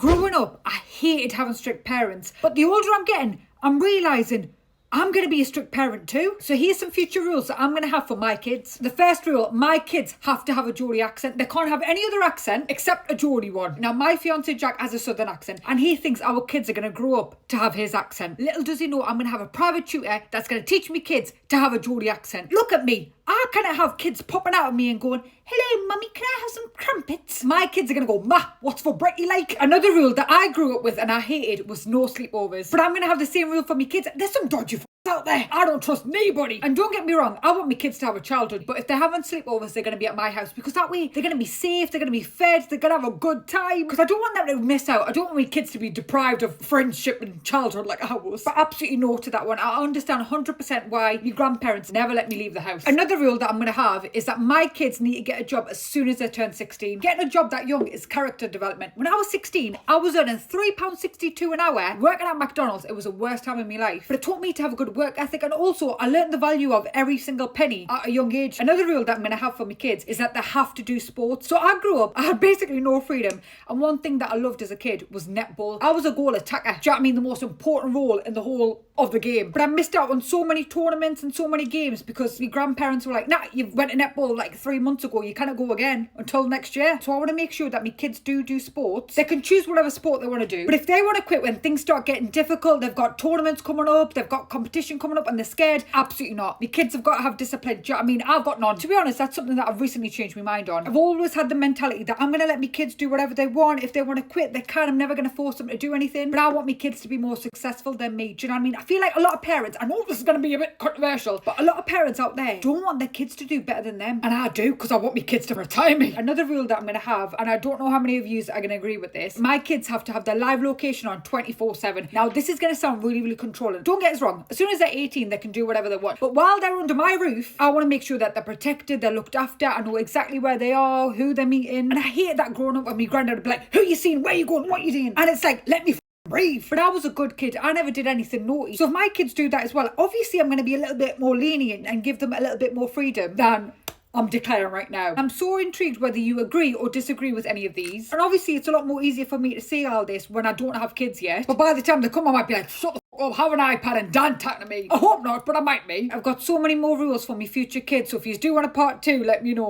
Growing up, I hated having strict parents, but the older I'm getting, I'm realising I'm going to be a strict parent too. So here's some future rules that I'm going to have for my kids. The first rule, my kids have to have a Geordie accent. They can't have any other accent except a Geordie one. Now, my fiance Jack has a southern accent and he thinks our kids are going to grow up to have his accent. Little does he know I'm going to have a private tutor that's going to teach me kids to have a Geordie accent. Look at me. I kind of have kids popping out of me and going, "Hello, mummy, can I have some crumpets?" My kids are going to go, "Ma, what's for Bretty like?" Another rule that I grew up with and I hated was no sleepovers. But I'm going to have the same rule for my kids. There's some dodgy out there. I don't trust nobody. And don't get me wrong, I want my kids to have a childhood, but if they're having sleepovers, they're going to be at my house because that way they're going to be safe, they're going to be fed, they're going to have a good time. Because I don't want them to miss out. I don't want my kids to be deprived of friendship and childhood like I was. But absolutely no to that one. I understand 100% why your grandparents never let me leave the house. Another rule that I'm going to have is that my kids need to get a job as soon as they turn 16. Getting a job that young is character development. When I was 16, I was earning £3.62 an hour working at McDonald's. It was the worst time of my life. But it taught me to have a good work ethic, and also I learned the value of every single penny at a young age. Another rule that I'm going to have for my kids is that they have to do sports. So I grew up, I had basically no freedom, and one thing that I loved as a kid was netball. I was a goal attacker. Do you know what I mean? The most important role in the whole of the game. But I missed out on so many tournaments and so many games because my grandparents were like, "Nah, you went to netball like 3 months ago, you can't go again until next year." So I want to make sure that my kids do sports. They can choose whatever sport they want to do, but if they want to quit when things start getting difficult, they've got tournaments coming up, they've got competition coming up and they're scared, absolutely not. My kids have got to have discipline. Do you know what I mean? I've got none. To be honest, that's something that I've recently changed my mind on. I've always had the mentality that I'm going to let my kids do whatever they want. If they want to quit, they can. I'm never going to force them to do anything, but I want my kids to be more successful than me. Do you know what I mean? I feel like a lot of parents, I know this is going to be a bit controversial, but a lot of parents out there don't want their kids to do better than them, and I do, because I want my kids to retire me. Another rule that I'm going to have, and I don't know how many of you are going to agree with this, my kids have to have their live location on 24/7. Now, this is going to sound really controlling. Don't get us wrong. As soon as they're 18, they can do whatever they want. But while they're under my roof, I want to make sure that they're protected, they're looked after, I know exactly where they are, who they're meeting. And I hate that growing up when my granddad would be like, "Who you seen? Where you going? What you doing?" And it's like, let me breathe. But I was a good kid. I never did anything naughty. So if my kids do that as well, obviously I'm going to be a little bit more lenient and give them a little bit more freedom than I'm declaring right now. I'm so intrigued whether you agree or disagree with any of these. And obviously it's a lot more easier for me to say all this when I don't have kids yet. But by the time they come, I might be like, "Shut the f*** up, have an iPad and Dan talking to me." I hope not, but I might be. I've got so many more rules for my future kids, so if you do want a part 2, let me know.